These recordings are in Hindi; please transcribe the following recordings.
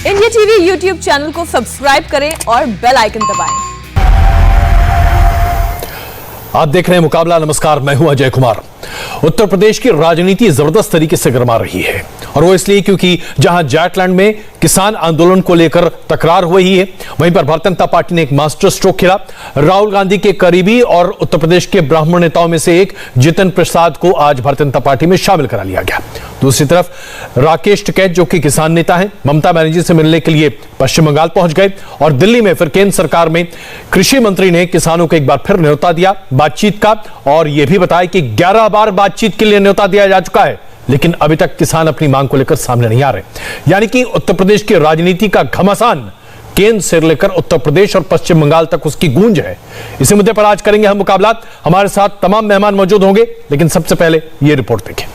इंडिया टीवी यूट्यूब चैनल को सब्सक्राइब करें और बेल आइकन दबाएं। आप देख रहे हैं मुकाबला। नमस्कार, मैं हूं अजय कुमार। उत्तर प्रदेश की राजनीति जबरदस्त तरीके से गरमा रही है और वो इसलिए क्योंकि जहां जाटलैंड में किसान आंदोलन को लेकर तकरार हो रही है, वहीं पर भारतीय जनता पार्टी ने एक मास्टर स्ट्रोक खेला। राहुल गांधी के करीबी और उत्तर प्रदेश के ब्राह्मण नेताओं में से एक जितिन प्रसाद को आज भारतीय जनता पार्टी में शामिल करा लिया गया। दूसरी तरफ राकेश टिकैत, जो कि किसान नेता हैं, ममता बनर्जी से मिलने के लिए पश्चिम बंगाल पहुंच गए और दिल्ली में फिर केंद्र सरकार में कृषि मंत्री ने किसानों को एक बार फिर न्योता दिया बातचीत का और यह भी बताया कि 11 बार बातचीत के लिए न्योता दिया जा चुका है, लेकिन अभी तक किसान अपनी मांग को लेकर सामने नहीं आ रहे। यानी कि उत्तर प्रदेश की राजनीति का घमासान केंद्र से लेकर उत्तर प्रदेश और पश्चिम बंगाल तक उसकी गूंज है। इसी मुद्दे पर आज करेंगे हम मुकाबला। हमारे साथ तमाम मेहमान मौजूद होंगे, लेकिन सबसे पहले यह रिपोर्ट देखें।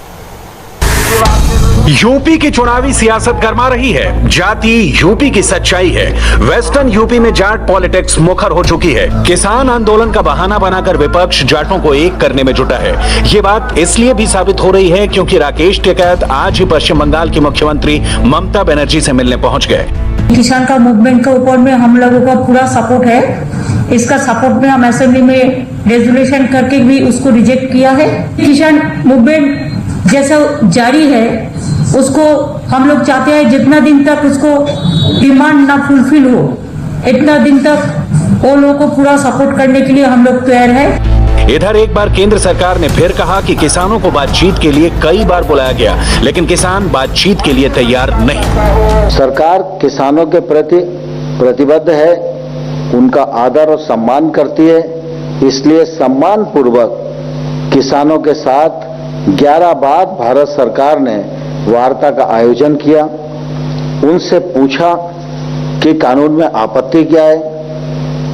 यूपी की चुनावी सियासत गरमा रही है। जाति यूपी की सच्चाई है। वेस्टर्न यूपी में जाट पॉलिटिक्स मुखर हो चुकी है। किसान आंदोलन का बहाना बनाकर विपक्ष जाटों को एक करने में जुटा है। ये बात इसलिए भी साबित हो रही है क्योंकि राकेश टिकैत आज ही पश्चिम बंगाल की मुख्यमंत्री ममता बनर्जी से मिलने पहुंच गए। किसान का मूवमेंट के ऊपर में हम लोगों का पूरा सपोर्ट है। इसका सपोर्ट में हम असेंबली में रेजोल्यूशन करके भी उसको रिजेक्ट किया है। किसान मूवमेंट जैसा जारी है उसको हम लोग चाहते हैं जितना दिन तक उसको डिमांड ना फुलफिल हो, इतना दिन तक वो लोगों को पूरा सपोर्ट करने के लिए हम लोग तैयार है। इधर एक बार केंद्र सरकार ने फिर कहा कि किसानों को बातचीत के लिए कई बार बुलाया गया, लेकिन किसान बातचीत के लिए तैयार नहीं। सरकार किसानों के प्रति प्रतिबद्ध है, उनका आदर और सम्मान करती है, इसलिए सम्मान पूर्वक किसानों के साथ 11 बार भारत सरकार ने वार्ता का आयोजन किया। उनसे पूछा कि कानून में आपत्ति क्या है,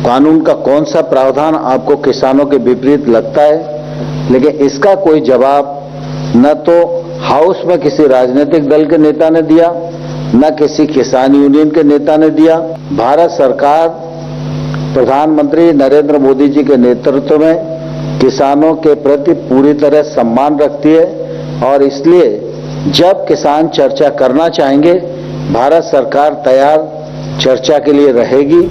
कानून का कौन सा प्रावधान आपको किसानों के विपरीत लगता है, लेकिन इसका कोई जवाब न तो हाउस में किसी राजनीतिक दल के नेता ने दिया, न किसी किसान यूनियन के नेता ने दिया। भारत सरकार प्रधानमंत्री नरेंद्र मोदी जी के नेतृत्व में किसानों के प्रति पूरी तरह सम्मान रखती है और इसलिए जब किसान चर्चा करना चाहेंगे, भारत सरकार तैयार चर्चा के लिए रहेगी।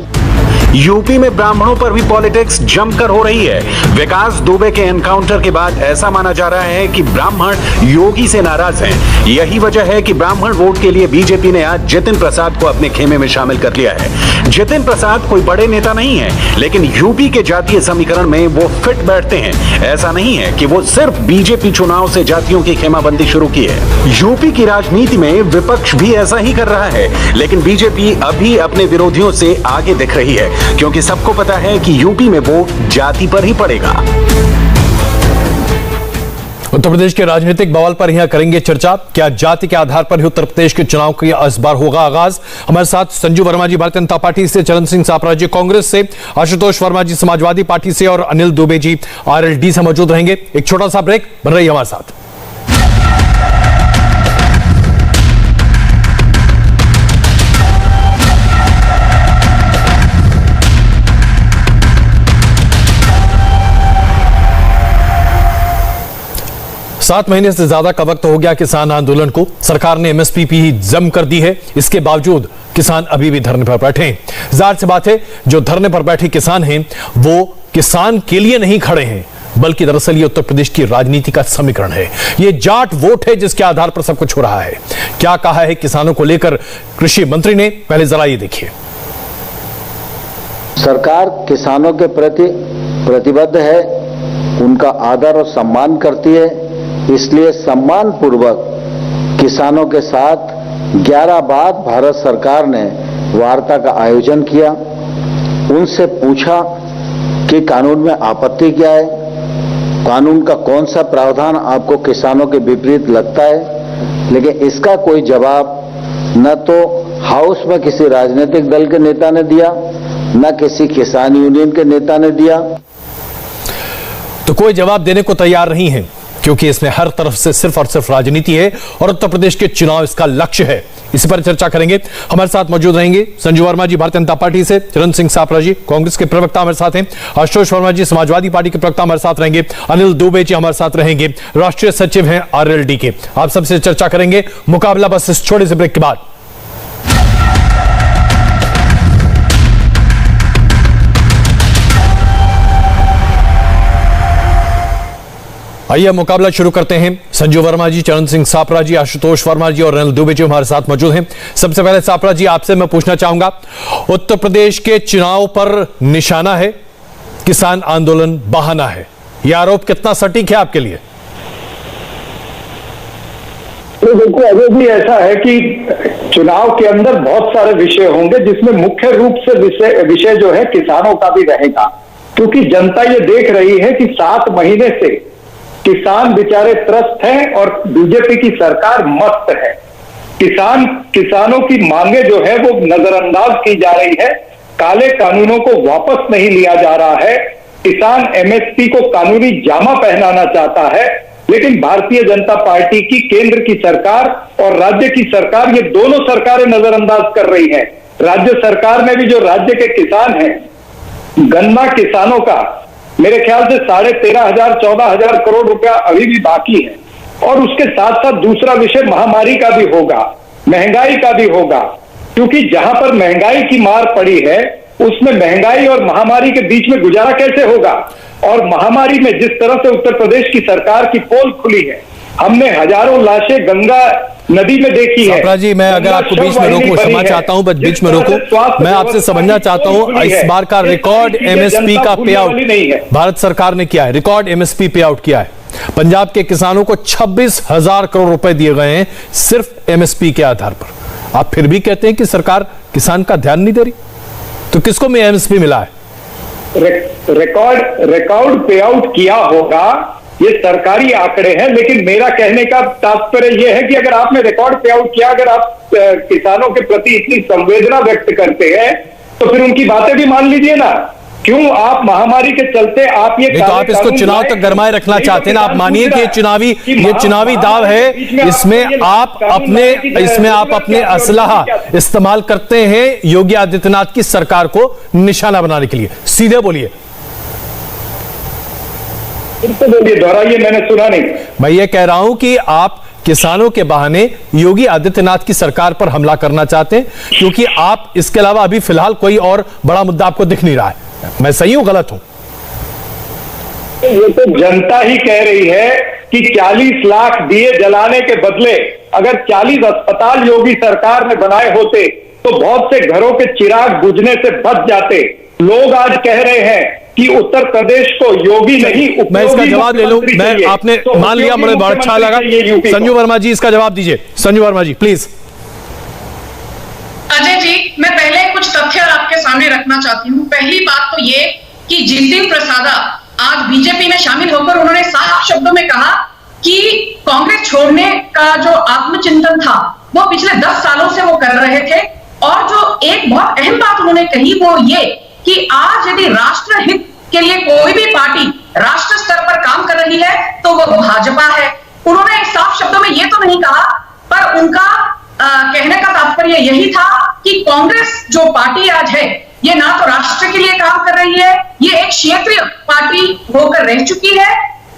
यूपी में ब्राह्मणों पर भी पॉलिटिक्स जमकर हो रही है। विकास दुबे के एनकाउंटर के बाद ऐसा माना जा रहा है कि ब्राह्मण योगी से नाराज हैं। यही वजह है कि ब्राह्मण वोट के लिए बीजेपी ने आज जितिन प्रसाद को अपने खेमे में शामिल कर लिया है। जितिन प्रसाद कोई बड़े नेता नहीं है, लेकिन यूपी के जातीय समीकरण में वो फिट बैठते हैं। ऐसा नहीं है कि वो सिर्फ बीजेपी चुनाव से जातियों की खेमाबंदी शुरू की है। यूपी की राजनीति में विपक्ष भी ऐसा ही कर रहा है, लेकिन बीजेपी अभी अपने विरोधियों से आगे दिख रही है क्योंकि सबको पता है कि यूपी में वोट जाति पर ही पड़ेगा। उत्तर प्रदेश के राजनीतिक बवाल पर यहां करेंगे चर्चा। क्या जाति के आधार पर ही उत्तर प्रदेश के चुनाव का इस बार होगा आगाज? हमारे साथ संजू वर्मा जी भारतीय जनता पार्टी से, चरण सिंह सापरा जी कांग्रेस से, आशुतोष वर्मा जी समाजवादी पार्टी से और अनिल दुबे जी आरएलडी से मौजूद रहेंगे। एक छोटा सा ब्रेक, बन रही हमारे साथ। सात महीने से ज्यादा का वक्त हो गया किसान आंदोलन को। सरकार ने एमएसपी ही जम कर दी है, इसके बावजूद किसान अभी भी धरने पर बैठे हैं। जाहिर सी बात है, जो धरने पर बैठे किसान हैं वो किसान के लिए नहीं खड़े हैं, बल्कि दरअसल ये उत्तर प्रदेश की राजनीति का समीकरण है। ये जाट वोट है जिसके आधार पर सब कुछ हो रहा है। क्या कहा है किसानों को लेकर कृषि मंत्री ने, पहले जरा ये देखिए। सरकार किसानों के प्रति प्रतिबद्ध है, उनका आदर और सम्मान करती है, इसलिए सम्मान पूर्वक किसानों के साथ 11 बार भारत सरकार ने वार्ता का आयोजन किया। उनसे पूछा कि कानून में आपत्ति क्या है, कानून का कौन सा प्रावधान आपको किसानों के विपरीत लगता है, लेकिन इसका कोई जवाब न तो हाउस में किसी राजनीतिक दल के नेता ने दिया, न किसी किसान यूनियन के नेता ने दिया। तो कोई जवाब देने को तैयार नहीं है क्योंकि इसमें हर तरफ से सिर्फ और सिर्फ राजनीति है और उत्तर प्रदेश के चुनाव इसका लक्ष्य है। इसी पर चर्चा करेंगे। हमारे साथ मौजूद रहेंगे संजू वर्मा जी भारतीय जनता पार्टी से, चरण सिंह सापरा जी कांग्रेस के प्रवक्ता हमारे साथ हैं, आशुतोष वर्मा जी समाजवादी पार्टी के प्रवक्ता हमारे साथ रहेंगे, अनिल दुबे जी हमारे साथ रहेंगे, राष्ट्रीय सचिव हैं आरएलडी के। आप सबसे चर्चा करेंगे। मुकाबला बस इस छोटे से ब्रेक के बाद। आइए मुकाबला शुरू करते हैं। संजू वर्मा जी, चरण सिंह सापरा जी, आशुतोष वर्मा जी और रेनल दुबे जी हमारे साथ मौजूद हैं। सबसे पहले सापरा जी, आपसे मैं पूछना चाहूंगा, उत्तर प्रदेश के चुनाव पर निशाना है किसान आंदोलन बहाना है, यह आरोप कितना सटीक है आपके लिए? तो देखो, अभी भी ऐसा है कि चुनाव के अंदर बहुत सारे विषय होंगे जिसमें मुख्य रूप से विषय जो है किसानों का भी रहेगा, क्योंकि जनता ये देख रही है कि 7 महीने से किसान बेचारे त्रस्त हैं और बीजेपी की सरकार मस्त है। किसानों की मांगे जो है वो नजरअंदाज की जा रही है, काले कानूनों को वापस नहीं लिया जा रहा है, किसान एमएसपी को कानूनी जामा पहनाना चाहता है, लेकिन भारतीय जनता पार्टी की केंद्र की सरकार और राज्य की सरकार, ये दोनों सरकारें नजरअंदाज कर रही हैं। राज्य सरकार ने भी, जो राज्य के किसान हैं, गन्ना किसानों का मेरे ख्याल से 13,500 14,000 करोड़ रुपया अभी भी बाकी है, और उसके साथ साथ दूसरा विषय महामारी का भी होगा, महंगाई का भी होगा, क्योंकि जहां पर महंगाई की मार पड़ी है उसमें महंगाई और महामारी के बीच में गुजारा कैसे होगा। और महामारी में जिस तरह से उत्तर प्रदेश की सरकार की पोल खुली है, हमने हजारों लाशें गंगा नदी में देखी है। सापरा जी, मैं अगर आपको बीच में रोकूं, क्षमा चाहता हूं, बस बीच में रोकूं, मैं आपसे समझना चाहता हूं, इस बार का रिकॉर्ड एमएसपी का पे आउट भारत सरकार ने किया है, रिकॉर्ड एमएसपी पे आउट किया है। पंजाब के किसानों को 26,000 करोड़ रुपए दिए गए हैं सिर्फ एमएसपी के आधार पर। आप फिर भी कहते हैं कि सरकार किसान का ध्यान नहीं दे रही, तो किसको में एमएसपी मिला है? रिकॉर्ड पे आउट किया होगा, ये सरकारी आंकड़े हैं, लेकिन मेरा कहने का तात्पर्य यह है कि अगर आपने रिकॉर्ड पे आउट किया, अगर आप किसानों के प्रति इतनी संवेदना व्यक्त करते हैं, तो फिर उनकी बातें भी मान लीजिए ना। क्यों आप महामारी के चलते आप ये तो आप इसको चुनाव तक गरमाए रखना चाहते हैं ना? आप मानिए कि ये चुनावी दाव है, इसमें आप अपने असलहा इस्तेमाल करते हैं योगी आदित्यनाथ की सरकार को निशाना बनाने के लिए। सीधे बोलिए, दोहराइए, मैंने सुना नहीं। मैं ये कह रहा हूं कि आप किसानों के बहाने योगी आदित्यनाथ की सरकार पर हमला करना चाहते हैं, क्योंकि आप इसके अलावा अभी फिलहाल कोई और बड़ा मुद्दा आपको दिख नहीं रहा है। मैं सही हूं, गलत हूं? ये तो जनता ही कह रही है कि 40 लाख दिए जलाने के बदले अगर 40 अस्पताल योगी सरकार ने बनाए होते तो बहुत से घरों के चिराग बुझने से बच जाते। लोग आज कह रहे हैं कि उत्तर प्रदेश को योगी नहीं, मैं इसका जवाब ले लूं। मैं आपने तो मान लिया, मुझे बहुत अच्छा लगा। संजू वर्मा जी, इसका जवाब दीजिए। संजू वर्मा जी, प्लीज। अजय जी, मैं पहले कुछ तथ्य आपके सामने रखना चाहती हूँ। पहली बात तो ये कि जितिन प्रसादा आज बीजेपी में शामिल होकर उन्होंने साफ शब्दों में कहा कि कांग्रेस छोड़ने का जो आत्मचिंतन था वो पिछले 10 सालों से वो कर रहे थे, और जो एक बहुत अहम बात उन्होंने कही वो ये कि आज यदि राष्ट्र हित के लिए कोई भी पार्टी राष्ट्र स्तर पर काम कर रही है तो वो भाजपा है। उन्होंने साफ शब्दों में ये तो नहीं कहा, पर उनका कहने का तात्पर्य यही था कि कांग्रेस जो पार्टी आज है ये ना तो राष्ट्र के लिए काम कर रही है, ये एक क्षेत्रीय पार्टी होकर रह चुकी है।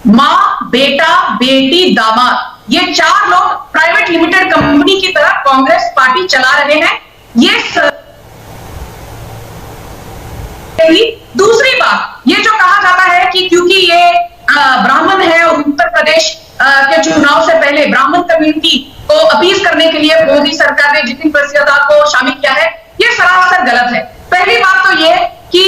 मां, बेटा, बेटी, दामाद, ये 4 लोग प्राइवेट लिमिटेड कंपनी की तरह कांग्रेस पार्टी चला रहे हैं। ये दूसरी बात, ये जो कहा जाता है कि क्योंकि ये ब्राह्मण है और उत्तर प्रदेश के चुनाव से पहले ब्राह्मण कम्युनिटी को अपील करने के लिए मोदी सरकार ने जितिन प्रसादा को शामिल किया है, ये सरासर गलत है। पहली बात तो ये कि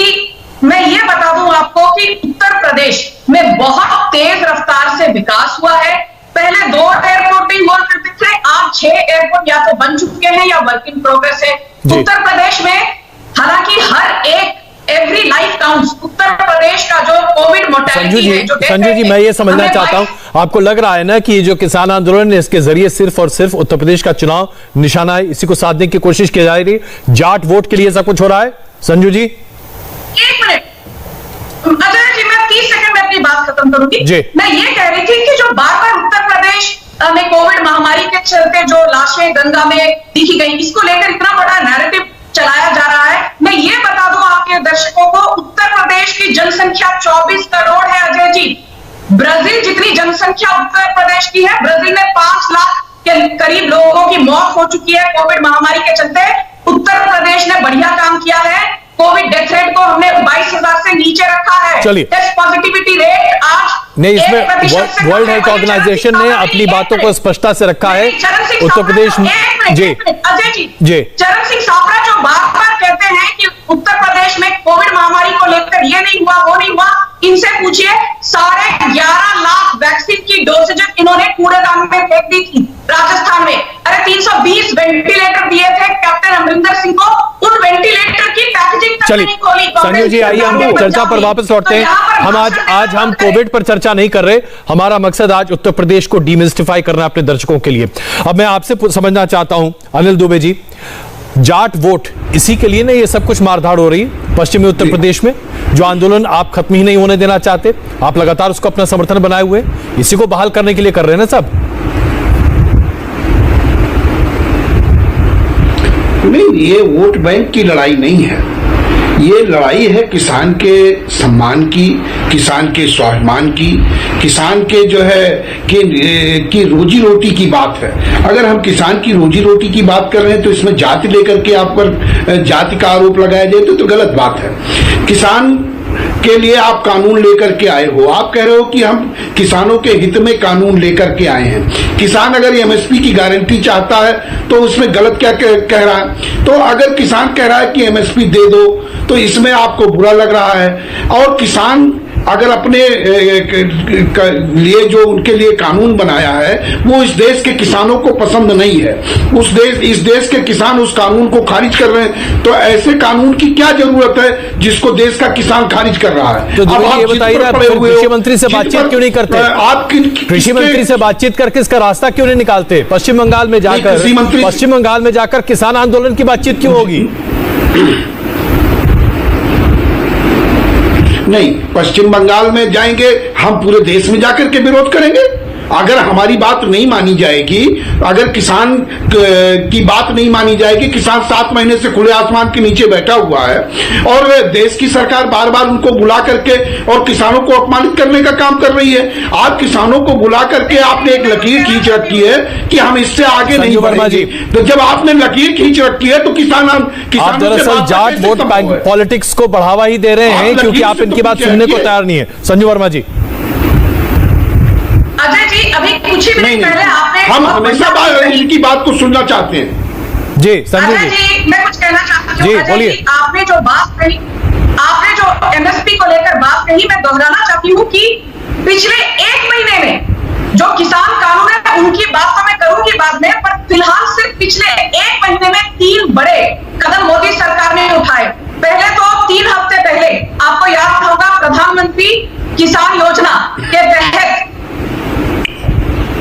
मैं ये बता दूं आपको कि उत्तर प्रदेश में बहुत तेज रफ्तार से विकास हुआ है। पहले 2 एयरपोर्ट ही हुआ करते थे, आज 6 एयरपोर्ट या तो बन चुके हैं या वर्क इन प्रोग्रेस है उत्तर प्रदेश में। हालांकि हर एक every life counts. Uttar Pradesh का जो कोविड मोर्टेलिटी है, संजू जी, मैं ये समझना चाहता हूं, आपको लग रहा है ना कि जो किसान आंदोलन है इसके जरिए सिर्फ और सिर्फ उत्तर प्रदेश का चुनाव निशाना है, इसी को साधने की कोशिश की जा रही है, जाट वोट के लिए सब कुछ हो रहा है? संजू जी, 1 मिनट अजय जी, मैं 30 सेकंड में अपनी बात खत्म करूंगी। मैं ये कह रही थी कि जो बार-बार उत्तर प्रदेश में कोविड महामारी के चलते जो लाशें गंगा में दिखी गई, इसको लेकर इतना बड़ा नैरेटिव चलाया जा रहा है। मैं ये बता दूं आपके दर्शकों को, उत्तर प्रदेश की जनसंख्या 24 करोड़ है अजय जी। ब्राजील जितनी जनसंख्या उत्तर प्रदेश की है, ब्राजील में 5 लाख के करीब लोगों की मौत हो चुकी है कोविड महामारी के चलते। उत्तर प्रदेश ने बढ़िया काम किया है, कोविड डेथ रेट रेट को हमने 22,000 से नीचे रखा है। चलिए। टेस्ट पॉजिटिविटी रेट आज नहीं, इसमें 1% से वर्ल्ड कम है। हेल्थ ऑर्गेनाइजेशन ने अपनी बातों को स्पष्टता से रखा है। उत्तर प्रदेश में जी अजय जी जी चरण सिंह साफरा जो बार बार कहते हैं कि उत्तर प्रदेश में कोविड महामारी को लेकर ये नहीं हुआ वो नहीं हुआ, इनसे पूछिए 11.5 लाख वैक्सीन की डोसेजेस इन्होंने कूड़ेदान में फेंक दी थी राजस्थान में। अरे 320 वेंटिलेटर दिए थे कैप्टन अमरिंदर सिंह को, उन वेंटिलेटर की पैकेजिंग तक नहीं खोली। संजय जी आइए हम चर्चा पर वापस लौटते हैं। हम आज हम कोविड पर चर्चा नहीं कर रहे, हमारा मकसद आज उत्तर प्रदेश को डीमिस्टिफाई करना अपने दर्शकों के लिए। अब मैं आपसे समझना चाहता हूं अनिल दुबे जी, जाट वोट इसी के लिए ना ये सब कुछ मारधाड़ हो रही है पश्चिमी उत्तर प्रदेश में, जो आंदोलन आप खत्म ही नहीं होने देना चाहते, आप लगातार उसको अपना समर्थन बनाए हुए, इसी को बहाल करने के लिए कर रहे हैं ना सब? नहीं, ये वोट बैंक की लड़ाई नहीं है, ये लड़ाई है किसान के सम्मान की, किसान के स्वाभिमान की, किसान के जो है कि रोजी रोटी की बात है। अगर हम किसान की रोजी रोटी की बात कर रहे हैं तो इसमें जाति लेकर के आप पर जाति का आरोप लगाया जाए तो गलत बात है। किसान के लिए आप कानून लेकर के आए हो, आप कह रहे हो कि हम किसानों के हित में कानून लेकर के आए हैं। किसान अगर एमएसपी की गारंटी चाहता है तो उसमें गलत क्या कह रहा है? तो अगर किसान कह रहा है कि एमएसपी दे दो तो इसमें आपको बुरा लग रहा है, और किसान अगर अपने लिए जो उनके लिए कानून बनाया है वो इस देश के किसानों को पसंद नहीं है, इस देश के किसान उस कानून को खारिज कर रहे हैं, तो ऐसे कानून की क्या जरूरत है जिसको देश का किसान खारिज कर रहा है? तो ये बताइए ना, कृषि मंत्री से बातचीत क्यों नहीं करते? आप कृषि मंत्री से बातचीत करके इसका रास्ता क्यों नहीं निकालते? पश्चिम बंगाल में जाकर किसान आंदोलन की बातचीत क्यों होगी? नहीं, पश्चिम बंगाल में जाएंगे, हम पूरे देश में जाकर के विरोध करेंगे। अगर हमारी बात नहीं मानी जाएगी, अगर किसान की बात नहीं मानी जाएगी, किसान 7 महीने से खुले आसमान के नीचे बैठा हुआ है और देश की सरकार बार बार उनको बुला करके और किसानों को अपमानित करने का काम कर रही है। आप किसानों को बुला करके आपने एक लकीर खींच रखी है कि हम इससे आगे नहीं बढ़ेंगे। तो जब आपने लकीर खींच रखी है तो आप दरअसल जाट वोट पॉलिटिक्स को बढ़ावा ही दे रहे हैं, क्योंकि आप इनकी बात सुनने को तैयार नहीं है। संजू वर्मा जी। अजय जी अभी कुछ ही मिनट पहले आपने, हम हमेशा इनकी बात को सुनना चाहते हैं। जी संजू जी मैं कुछ कहना चाहती हूँ। जी बोलिए। आपने जो बात कही, आपने जो एमएसपी को लेकर बात कही, मैं दोहराना चाहती हूँ कि पिछले 1 महीने में जो किसान कानून है उनकी बात तो मैं करूंगी बाद में, पर फिलहाल सिर्फ पिछले 1 महीने में 3 बड़े कदम मोदी सरकार ने उठाए। पहले तो 3 हफ्ते पहले आपको याद होगा प्रधानमंत्री किसान योजना के तहत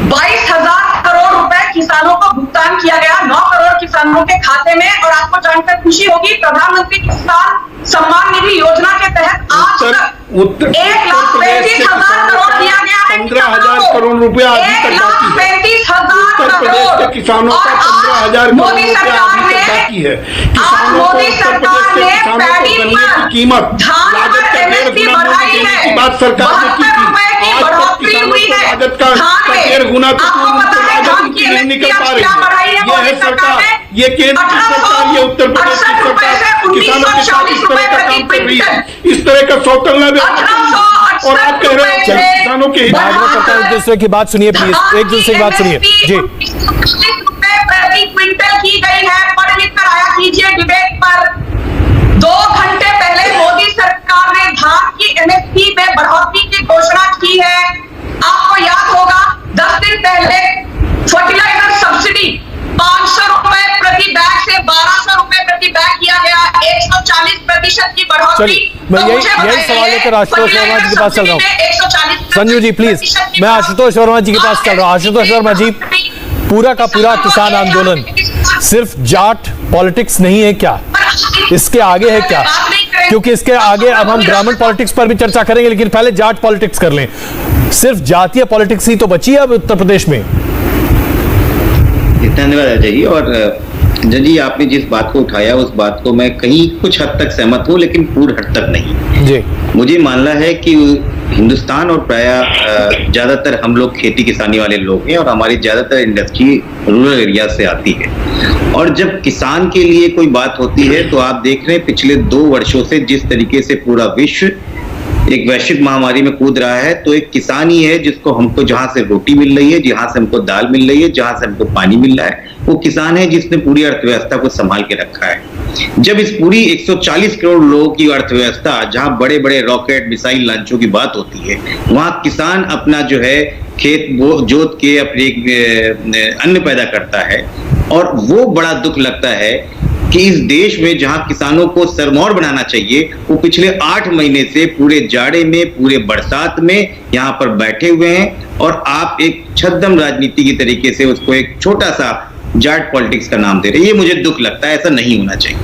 22,000 करोड़ रुपए किसानों को भुगतान किया गया 9 करोड़ किसानों के खाते में। और आपको जानकर खुशी होगी, प्रधानमंत्री किसान सम्मान निधि योजना के तहत आज तक 1,35,000 करोड़ दिया गया है। 15,000 करोड़ रुपया अभी तक बाकी है। 1,35,000 उत्तर प्रदेश के किसानों का 15,000 करोड़ रुपया अभी तक बाकी है। किसानों को उत्तर प्रदेश के किसानों को गन्ने की कीमत लागत का 1.5 गुना देने की बात सरकार ने की थी। आज तक किसानों को लागत का 1.5 गुना लागत की नहीं निकल पा रही है। यह है सरकार, ये केंद्र की सरकार, ये उत्तर प्रदेश की सरकार किसानों के साथ इस तरह का काम कर रही है, इस तरह का सौतलना और आप कह रहे हैं किसानों के हित में। एक दूसरे की बात सुनिए प्लीज, एक दूसरे की बात सुनिए जी। प्रति क्विंटल की गई है, पढ़ लिख कर आया कीजिए डिबेट पर। 2 घंटे पहले मोदी सरकार ने धान की एमएसपी में बढ़ोतरी की घोषणा की है। आपको याद होगा 10 दिन पहले फर्टिलाइजर सब्सिडी 500 रुपए प्रति बैग से 1,200 रुपए प्रति बैग किया गया, 140% की बढ़ोतरी। मैं यही सवाल लेकर आशुतोष वर्मा जी के पास चल रहा हूँ। संजू जी प्लीज, मैं आशुतोष वर्मा जी के पास चल रहा हूँ। आशुतोष वर्मा जी, पूरा का पूरा किसान आंदोलन सिर्फ जाट पॉलिटिक्स नहीं है क्या? इसके आगे है क्या? क्योंकि इसके आगे अब हम ब्राह्मण पॉलिटिक्स पर भी चर्चा करेंगे, लेकिन पहले जाट पॉलिटिक्स कर लें। सिर्फ जातीय पॉलिटिक्स ही तो बची है अब उत्तर प्रदेश में। धन्यवाद अजय जी। और जज जी, आपने जिस बात को उठाया उस बात को मैं कहीं कुछ हद तक सहमत हूँ, लेकिन पूर्ण हद तक नहीं। जी मुझे मानना है कि हिंदुस्तान और प्राय ज्यादातर हम लोग खेती किसानी वाले लोग हैं और हमारी ज्यादातर इंडस्ट्री रूरल एरिया से आती है। और जब किसान के लिए कोई बात होती है तो आप देख रहे हैं पिछले 2 वर्षों से जिस तरीके से पूरा विश्व एक वैश्विक महामारी में कूद रहा है, तो एक किसान ही है जिसको हमको जहां से रोटी मिल रही है, जहां से हमको दाल मिल रही है, जहां से हमको पानी मिल रहा है, वो किसान है जिसने पूरी अर्थव्यवस्था को संभाल के रखा है। जब इस पूरी 140 करोड़ लोगों की अर्थव्यवस्था, जहां बड़े बड़े रॉकेट मिसाइल लॉन्चों की बात होती है, वहां किसान अपना जो है खेत जोत के अपने अन्न पैदा करता है। और वो बड़ा दुख लगता है कि इस देश में जहां किसानों को सरमौर बनाना चाहिए, वो पिछले 8 महीने से पूरे जाड़े में, पूरे बरसात में यहाँ पर बैठे हुए हैं और आप एक छद्म राजनीति की तरीके से उसको एक छोटा सा जाट पॉलिटिक्स का नाम दे रहे हैं। ये मुझे दुख लगता है, ऐसा नहीं होना चाहिए।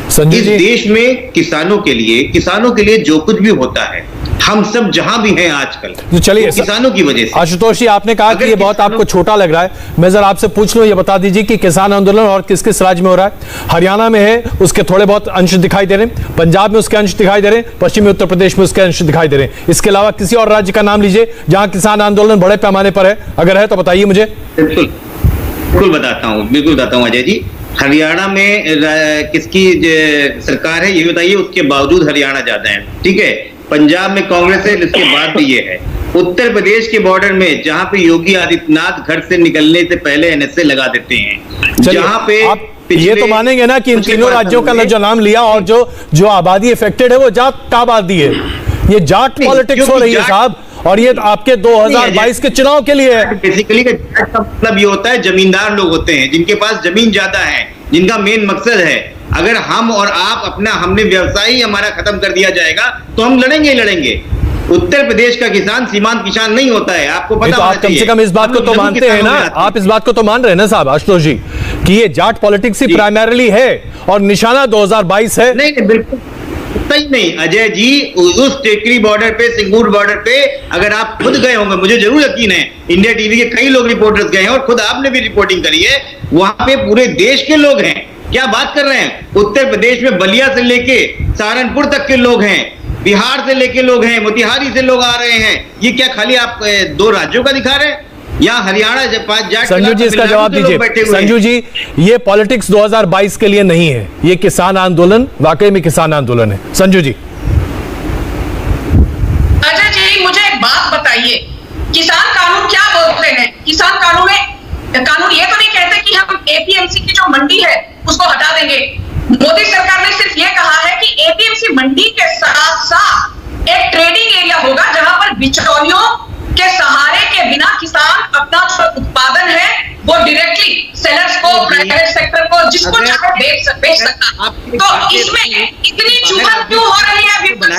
इस देश में किसानों के लिए जो कुछ भी होता है, हम सब जहां भी हैं आजकल, तो चलिए किसानों की वजह से। आशुतोष जी, आपने कहा कि ये बहुत आपको छोटा लग रहा है। मैं जरा आपसे पूछ लूं, ये बता दीजिए कि किसान आंदोलन और किस किस राज्य में हो रहा है? हरियाणा में है, उसके थोड़े बहुत अंश दिखाई दे रहे हैं, पंजाब में उसके अंश दिखाई दे रहे हैं, पश्चिमी उत्तर प्रदेश में उसके अंश दिखाई दे रहे हैं। इसके अलावा किसी और राज्य का नाम लीजिए जहां किसान आंदोलन बड़े पैमाने पर है, अगर है तो बताइए मुझे। बिल्कुल बताता हूँ अजय जी। हरियाणा में किसकी सरकार है ये बताइए, उसके बावजूद हरियाणा ज्यादा है, ठीक है। पंजाब में कांग्रेस है, इसके बाद भी ये है। उत्तर प्रदेश के बॉर्डर में जहां पे योगी आदित्यनाथ घर से निकलने से पहले एनएसए लगा देते हैं, जहां पे आप ये तो मानेंगे ना कि इन तीनों राज्यों का जो नाम लिया और जो आबादी इफेक्टेड है वो जाट आबादी है। ये जाट पॉलिटिक्स हो रही है साहब, और ये आपके 2022 के चुनाव के लिए है। बेसिकली जाट का मतलब ये होता है जमींदार लोग होते हैं जिनके पास जमीन ज्यादा है, जिनका मेन मकसद है अगर हम और आप हमने व्यवसाय ही हमारा खत्म कर दिया जाएगा तो हम लड़ेंगे। उत्तर प्रदेश का किसान सीमांत किसान नहीं होता है, आपको पता होना चाहिए। कम से कम इस बात को तो मानते हैं ना, आप इस बात को तो मान रहे हैं ना साहब आशुतोष जी, कि ये जाट पॉलिटिक्स ही प्राइमरीली है और निशाना 2022 है। नहीं, बिल्कुल सही नहीं अजय जी। उस टेकरी बॉर्डर पे, सिंगूर बॉर्डर पे अगर आप खुद गए होंगे, मुझे जरूर यकीन है, इंडिया टीवी के कई लोग रिपोर्टर्स गए हैं और खुद आपने भी रिपोर्टिंग करी है, वहां पे पूरे देश के लोग हैं। क्या बात कर रहे हैं? उत्तर प्रदेश में बलिया से लेके सहारनपुर तक के लोग हैं, बिहार से लेके लोग हैं, मोतिहारी से लोग आ रहे हैं। ये क्या खाली आप 2 राज्यों का दिखा रहे हैं या हरियाणा जाट? संजू जी इसका जवाब दीजिए। संजू जी, ये पॉलिटिक्स 2022 के लिए नहीं है, ये किसान आंदोलन वाकई में किसान आंदोलन है। संजू जी। अजय जी, मुझे एक बात बताइए, किसान कानून क्या बोलते हैं? किसान कानून ये तो नहीं कहते कि हम एपीएमसी की जो मंडी है उसको हटा देंगे। मोदी सरकार ने सिर्फ ये कहा है कि एपीएमसी मंडी के साथ साथ एक ट्रेडिंग एरिया होगा जहां पर बिचौलियों के सहारे के बिना किसान अपना जो उत्पादन है वो डायरेक्टली सेलर्स को, प्राइवेट सेक्टर को, जिसको चाहे बेच सकता। तो इसमें इतनी चुभन क्यों हो रही है? अभी बात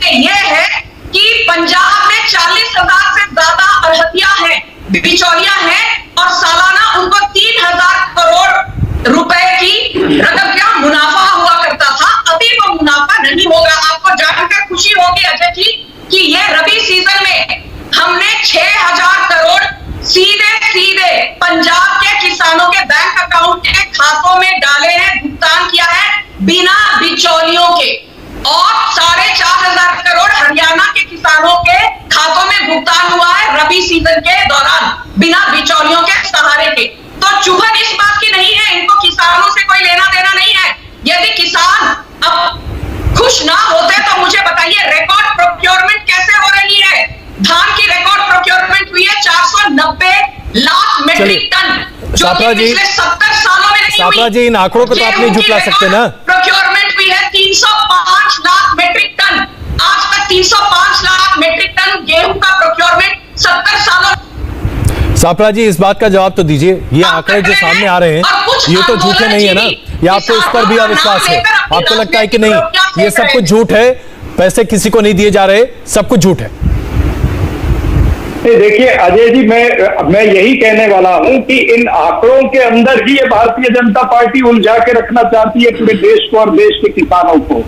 ये है कि पंजाब में 40,000 से ज्यादा अड़हतिया है, बिचौलिया है और सालाना उनको 3,000 करोड़ रुपए की रकम का मुनाफा हुआ करता था। अभी वो मुनाफा नहीं होगा। आपको जानकर खुशी होगी अजय जी कि ये रबी सीजन में हमने 6,000 करोड़ सीधे पंजाब के किसानों के बैंक अकाउंट के खातों में डाले हैं, भुगतान किया है बिना बिचौलियों के, और 4,500 करोड़ हरियाणा के किसानों के खातों में भुगतान हुआ है रबी सीजन के दौरान बिना बिचौलियों के सहारे के। तो चुभन इस बात की नहीं है, इनको किसानों से कोई लेना देना नहीं है। यदि किसान अब खुश ना होते तो मुझे बताइए रिकॉर्ड प्रोक्योरमेंट कैसे हो रही है? धान की रिकॉर्ड प्रोक्योरमेंट हुई है 490 लाख मेट्रिक टन, जो कि पिछले 70 सालों में नहीं हुई। सापला जी, इन आंकड़ों को तो आप नहीं झुटला सकते ना। प्रोक्योरमेंट हुई है 305 लाख मेट्रिक टन। आज तक 305 लाख मेट्रिक टन गेहूं का प्रोक्योरमेंट 70 सालों। सापला जी, इस बात का जवाब तो दीजिए, ये आंकड़े जो सामने आ रहे हैं ये तो झूठे नहीं है ना? या आपको इस पर भी अविश्वास है? आपको लगता है कि नहीं ये सब कुछ झूठ है, पैसे किसी को नहीं दिए जा रहे, सब कुछ झूठ है? देखिए अजय जी, मैं यही कहने वाला हूं कि इन आंकड़ों के अंदर ही ये भारतीय जनता पार्टी उलझा के रखना चाहती है पूरे देश को और देश के किसानों को।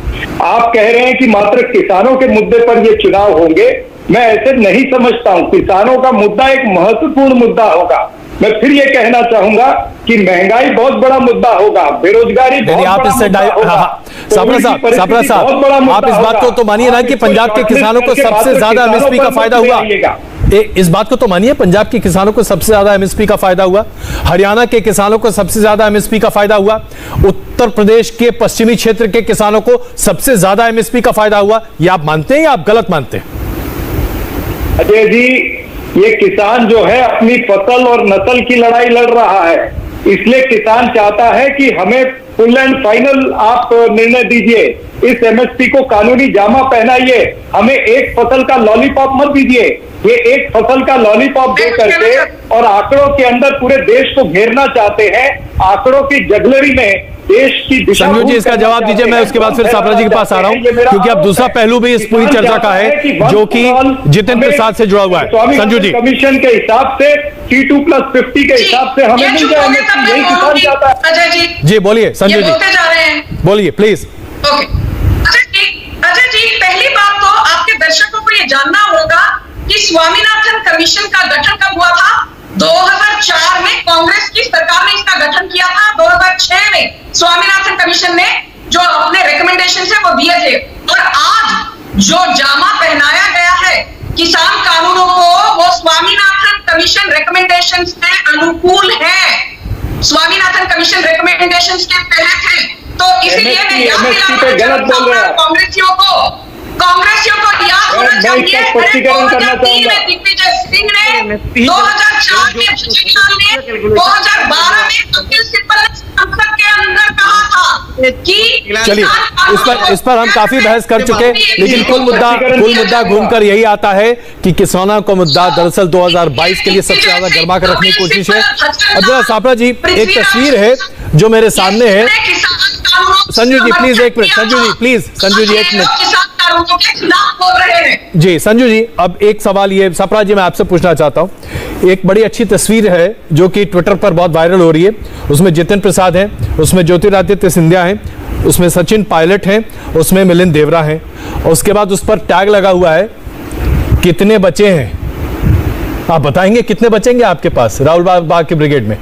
आप कह रहे हैं कि मात्र किसानों के मुद्दे पर ये चुनाव होंगे, मैं ऐसे नहीं समझता हूं। किसानों का मुद्दा एक महत्वपूर्ण मुद्दा होगा। मैं फिर ये कहना चाहूंगा कि महंगाई बहुत बड़ा मुद्दा होगा, बेरोजगारी बहुत आप बड़ा इससे मुद्दा होगा। सापरा साहब आप इस बात को तो मानिए ना कि पंजाब के किसानों को सबसे ज्यादा एमएसपी का फायदा हुआ। इस बात को तो मानिए पंजाब के किसानों को सबसे ज्यादा एमएसपी का फायदा हुआ, हरियाणा के किसानों को सबसे ज्यादा एमएसपी का फायदा हुआ, उत्तर प्रदेश के पश्चिमी क्षेत्र के किसानों को सबसे ज्यादा एमएसपी का फायदा हुआ। ये आप मानते हैं या आप गलत मानते हैं? अजय जी, ये किसान जो है अपनी फसल और नस्ल की लड़ाई लड़ रहा है, इसलिए किसान चाहता है कि हमें फुल एंड फाइनल आप निर्णय दीजिए, इस एमएसपी को कानूनी जामा पहनाइए, हमें एक फसल का लॉलीपॉप मत दीजिए। ये एक फसल का लॉलीपॉप दे करके और आंकड़ों के अंदर पूरे देश को घेरना चाहते हैं, आंकड़ों की जगलरी में देश की दिशा। संजू जी इसका जवाब दीजिए, मैं उसके बाद फिर सापरा जी के पास आ रहा हूं, क्योंकि अब दूसरा पहलू भी इस पूरी चर्चा का है जो कि जितिन प्रसाद से जुड़ा हुआ है। संजू जी, कमीशन के हिसाब से T2+50 के हिसाब से हमें मिल जाए, यही किसान चाहता है। अजय जी बोलिए संजू जी, बोलते जा रहे हैं, बोलिए प्लीज। ओके अजय जी, पहली बात तो आपके दर्शकों को ये जानना होगा कि स्वामीनाथन कमीशन का गठन कब हुआ था? 2004 में कांग्रेस की सरकार ने इसका गठन किया था। 2006 में स्वामीनाथन कमीशन ने जो अपने रिकमेंडेशन है वो दिए थे, और आज जो जामा पहनाया गया है किसान कानूनों को, वो स्वामीनाथन कमीशन रिकमेंडेशन के अनुकूल है, स्वामीनाथन कमीशन रिकमेंडेशन के तहत है। तो इसीलिए मैं याद दिलाना कांग्रेसियों को याद होना चाहिए, 2003 में दिग्विजय सिंह ने, 2004 में भुजबल ने, 2012 में कपिल सिब्बल ने संसद के अंदर कहा था कि चलिए इस पर हम काफी बहस कर चुके हैं, लेकिन कुल मुद्दा घूमकर यही आता है कि किसानों का मुद्दा दरअसल 2022 के लिए सबसे ज्यादा गर्मा कर रखने की कोशिश है। अब जरा सापरा जी, एक तस्वीर है जो मेरे सामने है। संजू जी प्लीज एक मिनट, संजू जी प्लीज, संजू जी एक मिनट के खिलाफ बोल रहे हैं। जी संजू जी, अब एक सवाल ये सापरा जी मैं आपसे पूछना चाहता हूं, एक बड़ी अच्छी तस्वीर है जो कि ट्विटर पर बहुत वायरल हो रही है। उसमें जितिन प्रसाद है, उसमें ज्योतिरादित्य सिंधिया है, उसमें सचिन पायलट है, उसमें मिलिंद देवरा है, और उसके बाद उस पर टैग लगा हुआ है कितने बचे हैं। आप बताएंगे कितने बचेंगे आपके पास राहुल बाग की ब्रिगेड में?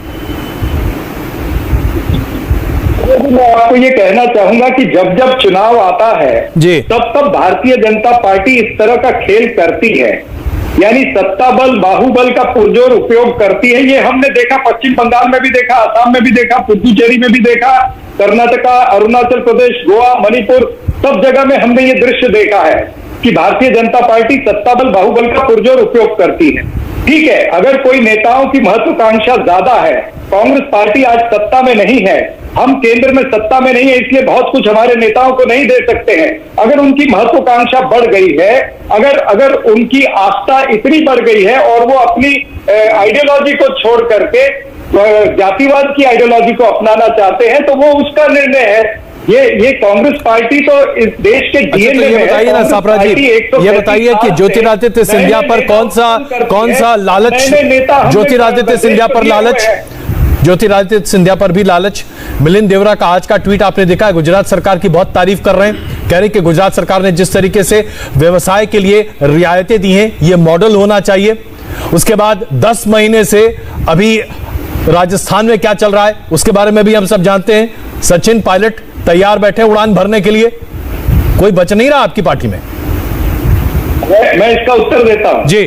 मैं आपको ये कहना चाहूंगा कि जब जब चुनाव आता है जी, तब भारतीय जनता पार्टी इस तरह का खेल करती है, यानी सत्ता बल बाहुबल का पुरजोर उपयोग करती है। ये हमने देखा, पश्चिम बंगाल में भी देखा, असम में भी देखा, पुडुचेरी में भी देखा, कर्नाटका, अरुणाचल प्रदेश, गोवा, मणिपुर, सब जगह में हमने ये दृश्य देखा है कि भारतीय जनता पार्टी सत्ता बल बाहुबल का पुरजोर उपयोग करती है। ठीक है, अगर कोई नेताओं की महत्वाकांक्षा ज्यादा है, कांग्रेस पार्टी आज सत्ता में नहीं है, हम केंद्र में सत्ता में नहीं है, इसलिए बहुत कुछ हमारे नेताओं को नहीं दे सकते हैं। अगर उनकी महत्वाकांक्षा बढ़ गई है, अगर उनकी आस्था इतनी बढ़ गई है और वो अपनी आइडियोलॉजी को छोड़ करके जातिवाद की आइडियोलॉजी को अपनाना चाहते हैं, तो वो उसका निर्णय है। ये कांग्रेस पार्टी तो इस देश के डीएनए में है। बताइए ना सापरा जी, ये बताइए कि ज्योतिरादित्य सिंधिया पर कौन सा लालच, ज्योतिरादित्य सिंधिया पर लालच, ज्योतिरादित्य सिंधिया पर भी लालच। मिलिंद देवरा का आज का ट्वीट आपने देखा है, गुजरात सरकार की बहुत तारीफ कर रहे हैं, कह रहे कि गुजरात सरकार ने जिस तरीके से व्यवसाय के लिए रियायतें दी हैं ये मॉडल होना चाहिए। उसके बाद 10 महीने से अभी राजस्थान में क्या चल रहा है उसके बारे में भी हम सब जानते हैं। सचिन पायलट तैयार बैठे उड़ान भरने के लिए, कोई बच नहीं रहा आपकी पार्टी में। मैं इसका उत्तर देता हूं जी।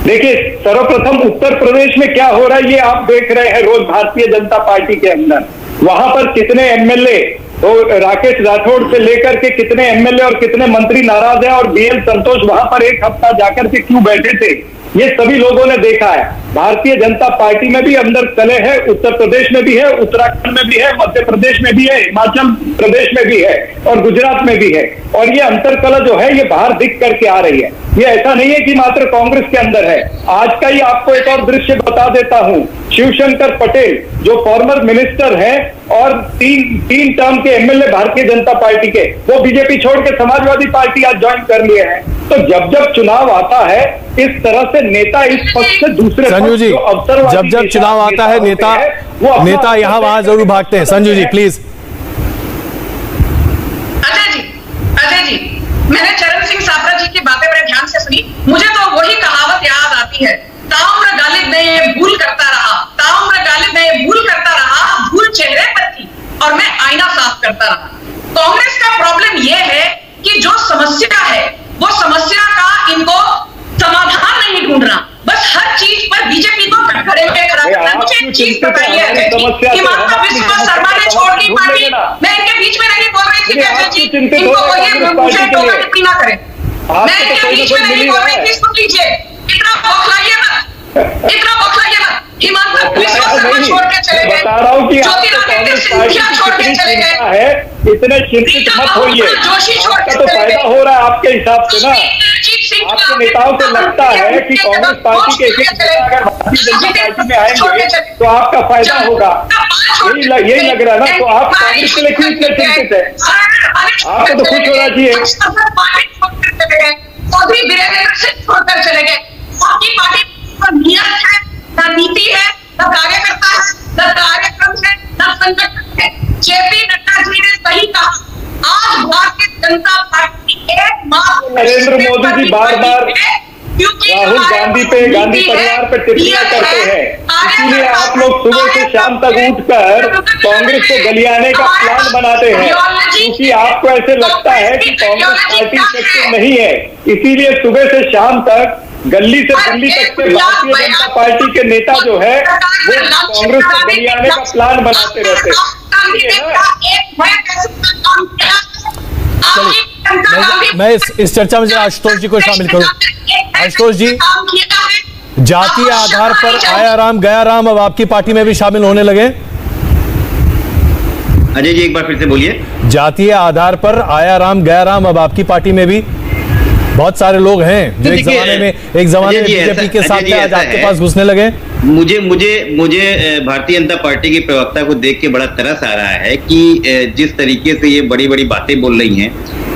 देखिए, सर्वप्रथम उत्तर प्रदेश में क्या हो रहा है ये आप देख रहे हैं रोज भारतीय जनता पार्टी के अंदर। वहां पर कितने एमएलए, तो राकेश राठौड़ से लेकर के कितने एमएलए और कितने मंत्री नाराज हैं, और बीएल संतोष वहां पर एक हफ्ता जाकर के क्यों बैठे थे, ये सभी लोगों ने देखा है। भारतीय जनता पार्टी में भी अंदर कलह है, उत्तर प्रदेश में भी है, उत्तराखंड में भी है, मध्य प्रदेश में भी है, हिमाचल प्रदेश में भी है और गुजरात में भी है। और ये अंतर कलह जो है ये बाहर दिख करके आ रही है। ये ऐसा नहीं है कि मात्र कांग्रेस के अंदर है। आज का ही आपको एक और दृश्य बता देता हूं। शिवशंकर पटेल जो फॉर्मर मिनिस्टर है और तीन टर्म के एमएलए भारतीय जनता पार्टी के, वो बीजेपी छोड़ के समाजवादी पार्टी आज ज्वाइन कर लिए हैं। तो जब जब चुनाव आता है इस तरह से नेता इस पक्ष से दूसरे संजू जी, जब चुनाव आता है नेता यहाँ वहां जरूर भागते हैं। संजू जी प्लीज। अजय जी, मैंने चरण सिंह सापरा जी की बातें बड़े ध्यान से सुनी। मुझे तो वही कहावत याद आती है, ताउम्र गालिब नहीं भूल करता रहा, ताउम्र गालिब नहीं भूल करता और मैं आईना साफ करता रहा। कांग्रेस का प्रॉब्लम यह है कि जो समस्या है वो समस्या का इनको समाधान नहीं ढूंढना, बस हर चीज पर बीजेपी को कटघरे में खड़ा करना। मुझे एक चीज बताइए हिमंता बिस्वा शर्मा ने छोड़ दी पार्टी, मैं इनके बीच में नहीं बोल रही थी कि अजय जी इनको बोलिए मुझे टोका टिप्पणी ना करें, मैं इनके बीच में नहीं बोल रही थी। सुन लीजिए, इतना बौखलाइए मत, इतना बौखलाइए मत। हिमंता बिस्वा शर्मा छोड़ के चले गए, ज्योतिरादित्य सिंधिया छोड़ के चले गए, इतने चिंतित मत होइए। जोशी छोड़ के तो फायदा हो रहा है आपके हिसाब से ना। आपके नेताओं को लगता है कि कांग्रेस पार्टी के एक अगर भारतीय जनता पार्टी में आएंगे तो आपका फायदा होगा, यही लग रहा है ना। तो आप कांग्रेस के लिए क्यों इतने चिंतित है? आपको तो खुश होना चाहिए। चौधरी वीरेंद्र सिंह छोड़कर चले गए। आपकी पार्टी का नियत है, न नीति है, न कार्यकर्ता है, न कार्यक्रम है, न संगठन है। जेपी नड्डा जी ने सही कहा, आज भारतीय जनता पार्टी एकमात्र नरेंद्र मोदी जी बार बार राहुल गांधी पे, गांधी परिवार पे टिप्पणियां करते हैं, इसीलिए आप लोग सुबह से शाम तक उठकर कांग्रेस को गलियाने का प्लान बनाते हैं, क्योंकि आपको ऐसे लगता है कि कांग्रेस पार्टी इफेक्टिव नहीं है। इसीलिए सुबह से शाम तक गली से दिल्ली तक के भारतीय जनता पार्टी के नेता जो है वो कांग्रेस को गलियाने का प्लान बनाते रहते हैं। मैं इस चर्चा में जरा आशुतोष जी को शामिल करूं। आशुतोष जी, जातीय आधार पर आया राम गया राम अब आपकी पार्टी में भी शामिल होने लगे? अजय जी एक बार फिर से बोलिए। जातीय आधार पर आया राम गया राम अब आपकी पार्टी में भी बहुत सारे लोग हैं जो एक जमाने में बीजेपी के साथ आज आपके पास घुसने लगे। मुझे भारतीय जनता पार्टी की प्रवक्ता को देख के बड़ा तरस आ रहा है कि जिस तरीके से ये बड़ी बड़ी बातें बोल रही हैं,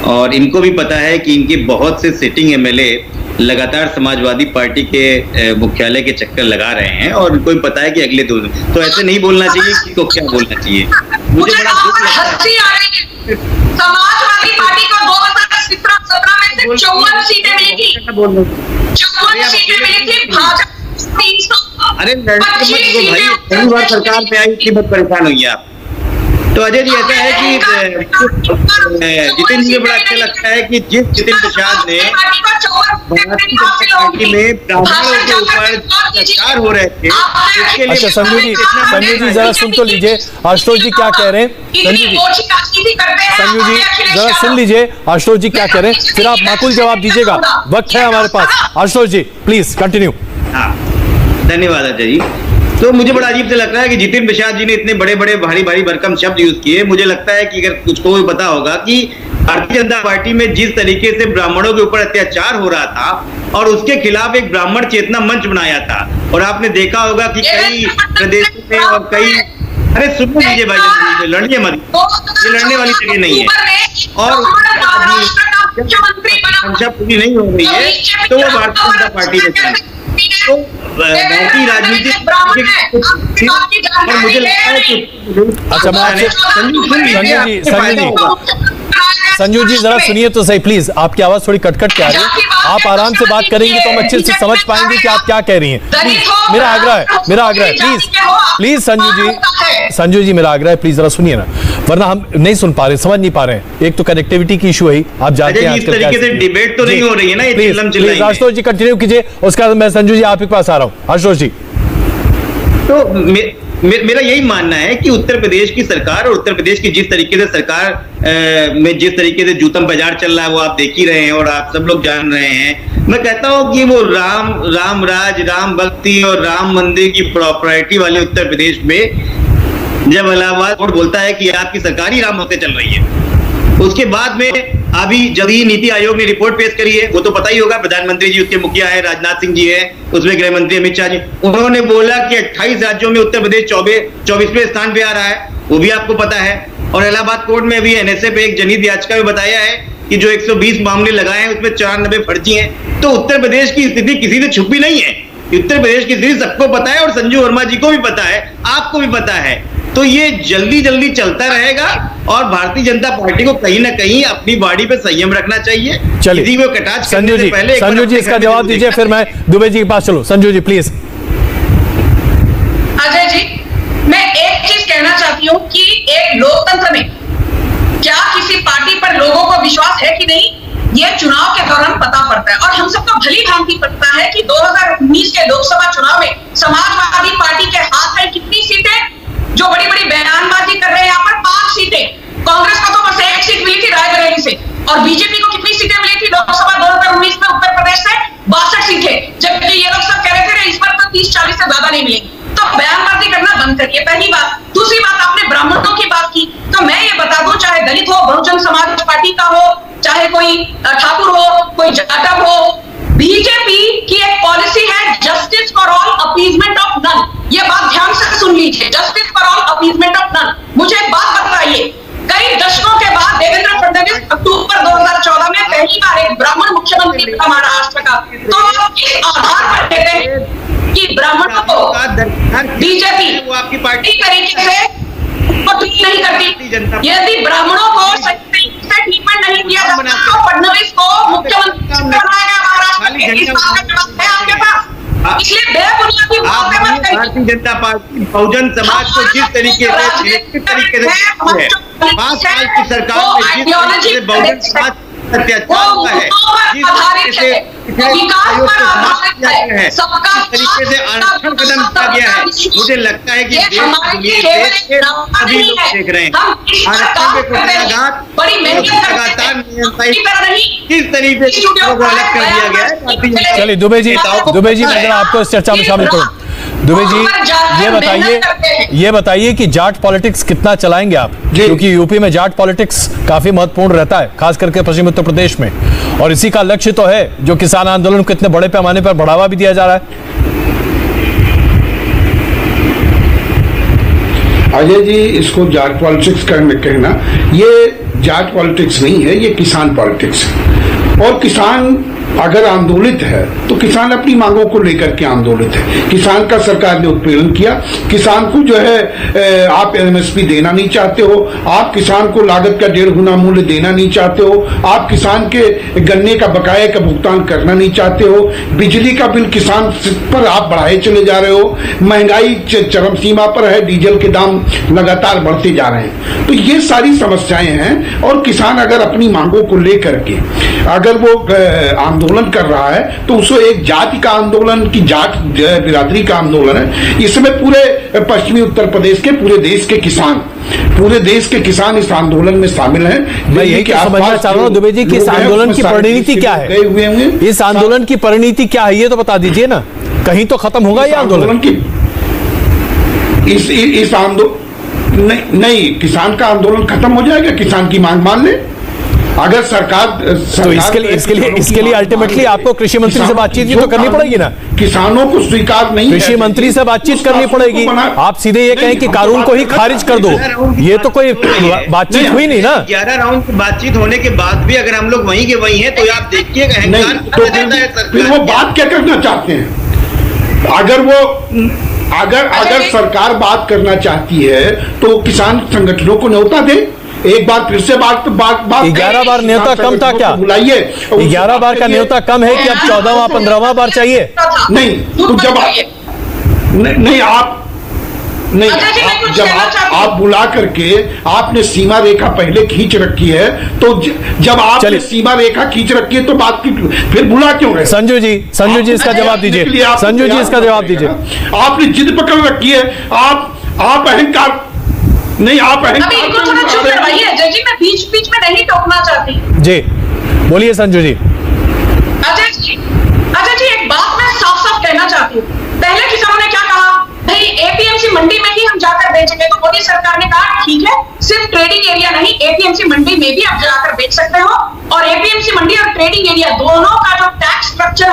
और इनको भी पता है कि इनके बहुत से सिटिंग एमएलए लगातार समाजवादी पार्टी के मुख्यालय के चक्कर लगा रहे हैं, और इनको भी पता है कि अगले 2 दिन तो ऐसे नहीं बोलना चाहिए। किसको क्या बोलना चाहिए? मुझे बड़ा दुख लगता है। समाजवादी पार्टी को 2017 में सिर्फ 54 सीटें मिली थी, 54 सीटें मिली थी। भाजपा 300। अरे भाई पहली बार सरकार में आई थी, बहुत परेशान हुई आप। तो अजय जी ऐसा है कि जितिन जी बड़ा अच्छा लगता है कि जिस जितिन प्रसाद ने भारतीय जनता पार्टी में ब्राह्मणों के ऊपर अत्याचार हो रहे थे, उसके लिए अच्छा संजू जी जरा सुन तो लीजिए आशुतोष जी क्या कह रहे हैं। संजू जी जरा सुन लीजिए आशुतोष जी क्या कह रहे हैं, फिर आप माकूल जवाब दीजिएगा, वक्त है हमारे पास। आशुतोष जी प्लीज कंटिन्यू। हाँ धन्यवाद अजय जी। तो मुझे बड़ा अजीब से लग रहा है कि जितिन प्रसाद जी ने इतने बड़े बड़े भारी भारी भरकम शब्द यूज किए। मुझे लगता है कि अगर कुछ भी पता होगा कि भारतीय जनता पार्टी में जिस तरीके से ब्राह्मणों के ऊपर अत्याचार हो रहा था और उसके खिलाफ एक ब्राह्मण चेतना मंच बनाया था, और आपने देखा होगा कि कई प्रदेशों में और कई अरे सुन लीजिए भाई, लड़िए मत, ये लड़ने वाली जगह नहीं है। और संख्या पूरी नहीं हो रही है तो वो भारतीय जनता पार्टी में तो भारतीय राजनीति और मुझे लगता है कि अच्छा मैं संजू जी जरा सुनिए तो सही प्लीज, आपकी आवाज थोड़ी कटकट के आ रही है। आप आराम से बात करेंगे तो हम अच्छे से समझ पाएंगे कि आप क्या कह रही हैं। मेरा आग्रह है प्लीज संजू जी मेरा आग्रह है प्लीज जरा सुनिए ना, वरना हम नहीं सुन पा रहे, समझ नहीं पा रहे हैं। एक तो कनेक्टिविटी की इशू है, आप जानते हैं इस तरीके से डिबेट तो नहीं हो रही है ना। प्लीज आशुतोष जी कंटिन्यू कीजिए, उसके बाद मैं संजू जी आपके पास आ रहा हूँ। आशुतोष जी तो मेरा यही मानना है कि उत्तर प्रदेश की सरकार और उत्तर प्रदेश की जिस तरीके से सरकार में जिस तरीके से जूतम बाजार चल रहा है वो आप देख ही रहे हैं और आप सब लोग जान रहे हैं। मैं कहता हूं कि वो राम राज, राम भक्ति और राम मंदिर की प्रॉपर्टी वाले उत्तर प्रदेश में जब इलाहाबाद कोर्ट बोलता है कि आपकी सरकार ही राम होते चल रही है, उसके बाद में अभी जब ही नीति आयोग ने रिपोर्ट पेश करी है, वो तो पता ही होगा, प्रधानमंत्री जी उसके मुखिया है, राजनाथ सिंह जी है, उसमें गृह मंत्री अमित शाह जी, उन्होंने बोला कि 28 राज्यों में उत्तर प्रदेश 24वें स्थान पे आ रहा है, वो भी आपको पता है। और इलाहाबाद कोर्ट में अभी एनएसए पे एक जनहित याचिका में बताया है कि जो 120 मामले लगाए हैं उसमें 94 फर्जी हैं। तो उत्तर प्रदेश की स्थिति किसी से छुपी नहीं है, उत्तर प्रदेश की स्थिति सबको पता है और संजू वर्मा जी को भी पता है, आपको भी पता है। तो ये जल्दी जल्दी चलता रहेगा और भारतीय जनता पार्टी को कहीं ना कहीं अपनी बॉडी पे संयम रखना चाहिए। चलिए संजू जी इसका जवाब दीजिए, फिर मैं दुबे जी के पास चलूं। संजू जी प्लीज। अजय जी मैं एक चीज कहना चाहती हूँ कि एक लोक के लोकसभा चुनाव में समाजवादी पार्टी के हाथ में कितनी सीटें, जो बड़ी बड़ी बयानबाजी कर रहे हैं यहाँ पर 5 सीटें। कांग्रेस को तो बस 1 सीट मिली थी रायबरेली से, और बीजेपी को कितनी सीटें मिली थी लोकसभा 2019 में उत्तर प्रदेश से? 62 सीटें, जबकि ये लोग सब कह रहे थे इस बार तो 30-40 से ज्यादा नहीं मिलेंगी। तो बयानबाजी करना बंद करिए, पहली बात। दूसरी बात, आपने ब्राह्मणों की बात की, तो मैं ये बता दूं, चाहे दलित हो, बहुजन समाज पार्टी का हो, चाहे कोई ठाकुर हो, कोई जाटव हो, बीजेपी की एक पॉलिसी है justice for all, appeasement of none. ये बात ध्यान से सुन लीजिए, justice for all, appeasement of none. मुझे एक बात बताइए, कई दशकों के बाद देवेंद्र फडणवीस अक्टूबर 2014 में पहली बार एक ब्राह्मण मुख्यमंत्री बना महाराष्ट्र का, तो आप किस आधार पर कहते हैं कि ब्राह्मणों को बीजेपी आपकी पार्टी तरीके से ट्रीट नहीं करती? यदि ब्राह्मणों को सही तरीके से ट्रीटमेंट नहीं दिया जाता तो फडणवीस को मुख्यमंत्री बनाया गया महाराष्ट्र के। इस बात का जवाब है आपके पास? इसलिए बेबुनियादी बातें मत करिए। भारतीय जनता पार्टी बहुजन समाज को जिस तरीके से 5 साल की सरकार में जिस तरीके से बहुजन समाज अत्याचार हुआ है, जिस तरीके से तरीके से आरक्षण कदम किया गया है, मुझे लगता है कि देश के सभी लोग देख रहे हैं आरक्षण में कुठाराघात लगातार किस तरीके से अलग कर दिया गया है। चलिए दुबे जी मैं जरा आपको इस चर्चा में शामिल करूं। दुबे जी ये बताइए कि जाट पॉलिटिक्स कितना चलाएंगे आप, क्योंकि यूपी में जाट पॉलिटिक्स काफी महत्वपूर्ण रहता है, खास करके पश्चिम उत्तर प्रदेश में, और इसी का लक्ष्य तो है जो किसान आंदोलन को इतने बड़े पैमाने पर बढ़ावा भी दिया जा रहा है। अजय जी, इसको जाट पॉलिटिक्स कहना, ये जाट पॉलिटिक्स नहीं है, ये किसान पॉलिटिक्स है। और किसान अगर आंदोलित है तो किसान अपनी मांगों को लेकर के आंदोलित है। किसान का सरकार ने उत्पीड़न किया, किसान को जो है आप एमएसपी देना नहीं चाहते हो, आप किसान को लागत का 1.5 गुना मूल्य देना नहीं चाहते हो, आप किसान के गन्ने का बकाया का भुगतान करना नहीं चाहते हो, बिजली का बिल किसान पर आप बढ़ाए चले जा रहे हो, महंगाई चरम सीमा पर है, डीजल के दाम लगातार बढ़ते जा रहे हैं। तो ये सारी समस्याएं हैं, और किसान अगर अपनी मांगों को लेकर के अगर वो आंदोलन कर रहा है तो उसको एक जाति का आंदोलन की जाट बिरादरी का आंदोलन है। इसमें पूरे पश्चिमी उत्तर प्रदेश के पूरे देश के किसान इस आंदोलन में शामिल हैं। मैं यही समझना चाह रहा हूँ दुबे जी कि इस आंदोलन की परिणति क्या है, इस आंदोलन की परिणति क्या है, ये तो बता दीजिए ना। कहीं तो खत्म होगा ये आंदोलन की? इस आंदोलन नहीं, किसान का आंदोलन खत्म हो जाएगा, किसान की मांग मान ले। अगर सरकार तो इसके लिए अल्टीमेटली आपको कृषि मंत्री से बातचीत भी तो करनी पड़ेगी ना। किसानों को स्वीकार नहीं, कृषि मंत्री से बातचीत करनी पड़ेगी। आप सीधे ये कहें कि कानून को ही खारिज कर दो, ये तो कोई बातचीत हुई नहीं ना। 11 राउंड की बातचीत होने के बाद भी अगर हम लोग वहीं के वहीं हैं तो आप देखिएगा फिर वो बात क्या करना चाहते हैं? अगर सरकार बात करना चाहती है तो किसान संगठनों को न्योता दे। एक बार फिर से बात 11 बार न्योता कम था क्या? बुलाइए। 11 बार का न्योता कम है कि अब 14वां 15वां बार चाहिए? नहीं, तो जब जब आप बुला करके आपने सीमा रेखा पहले खींच रखी है, तो जब आपने सीमा रेखा खींच रखी है तो बात की फिर बुला क्यों रहे? संजू जी इसका जवाब दीजिए। संजू जी इसका जवाब दीजिए। आपने जिद पकड़ रखी है, आप अहंकार नहीं, आप अभी इनको थोड़ा चुप करवाइए अजय जी, मैं बीच में नहीं टोकना चाहती। जी बोलिए संजू जी। अजय जी एक बात मैं साफ कहना चाहती हूँ। पहले किसानों ने क्या कहा, भाई एपीएमसी मंडी में ही हम जाकर बेचेंगे, तो मोदी सरकार ने कहा ठीक है, सिर्फ ट्रेडिंग एरिया नहीं, एपीएमसी मंडी में भी आप जाकर बेच सकते हो, और एपीएमसी मंडी और ट्रेडिंग एरिया दोनों का जो टैक्स स्ट्रक्चर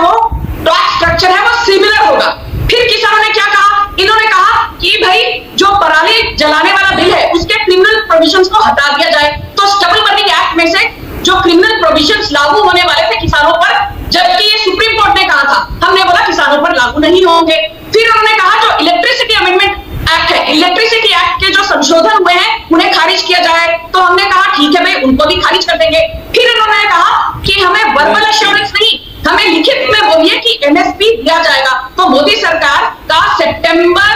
है वो सिमिलर होगा। फिर किसानों ने क्या कहा, इन्होंने कहा कि भाई जो पराली जलाने वाला बिल है उसके क्रिमिनल प्रोविजंस को हटा दिया जाए। तो स्टबल बर्निंग एक्ट में से जो क्रिमिनल प्रोविजंस लागू होने वाले थे किसानों पर, जबकि ये सुप्रीम कोर्ट ने कहा था, हमने बोला किसानों पर लागू नहीं होंगे। फिर उन्होंने कहा जो इलेक्ट्रिसिटी अमेंडमेंट एक्ट है, इलेक्ट्रिसिटी एक्ट के जो संशोधन हुए हैं उन्हें खारिज किया जाए, तो हमने कहा ठीक है भाई उनको भी खारिज कर देंगे। फिर उन्होंने कहा कि हमें वर्बल एश्योरेंस नहीं, हमें लिखित में बोलिए कि एमएसपी दिया जाएगा। तो मोदी सरकार का सितंबर